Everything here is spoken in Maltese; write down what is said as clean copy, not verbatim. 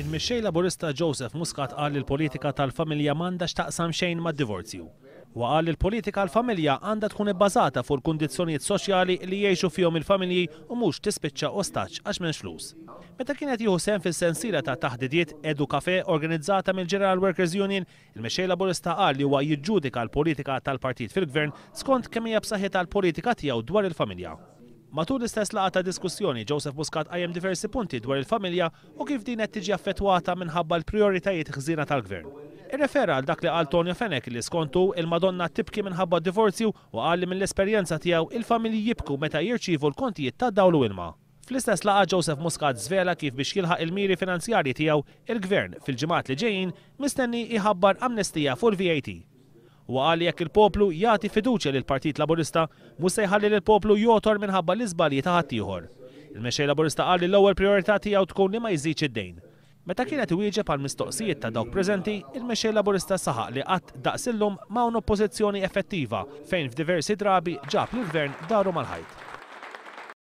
Il-mixxej Laburista Joseph Muscat qal li l-politika tal-familja m'għandax taqsam xejn mad-divorzju. U qal li l-politika tal-familja għandha tkun ibbażata fuq il-kundizzjonijiet soċjali li jgħixu fihom il-familji u mhux tispiċċa ostaġġ għax m'hemmx flus. Meta kienet jieħu sehem fis-sensiela ta' taħdidiet Edu Cafe organizzata mill-General Workers Union, il-mixxej Laburista qal li huwa jiġġudika l-politika tal-partit fil-gvern skont kemm hija b'saħħitha l-politika tiegħu dwar il-familja. Matul l-istess laqgħa ta' diskussjoni, Joseph Muscat qajjem diversi punti dwar il-familja u kif din qed tiġi affettwata minħabba l-prijoritajiet ħżiena tal-gvern. Irrefera għal dak li qal Tonio Fenek li skontu il-Madonna tibki minħabba divorzju u qal li mill-esperjenza tiegħu il-familji jibku meta jirċievu l-kontijiet ta' dawl u ilma. Fl-istess laqgħa Joseph Muscat żvela kif biex jilħaq il-miri finanzjarji tiegħu il-gvern fil-ġimgħat li ġejjin mistenni jħabbar amnestija fuq il-VAT. U qal jekk il-poplu jagħti fiduċja lill Partit Laburista mhux se jħalli lill-poplu jotor minħabba l-iżbalji ta' ħaddieħor. Il-mexxej Laburista qal li l-ewwel prijorità tiegħu tkun li ma jżidx id-dejn. Meta kienet iwieġeb għal mistoqsijiet ta' dawk preżenti, il-mexxej Laburista saħaq li qatt daqs illum ma' oppożizzjoni effettiva fejn f'diversi drabi ġab lill-gvern daru mal-ħajt.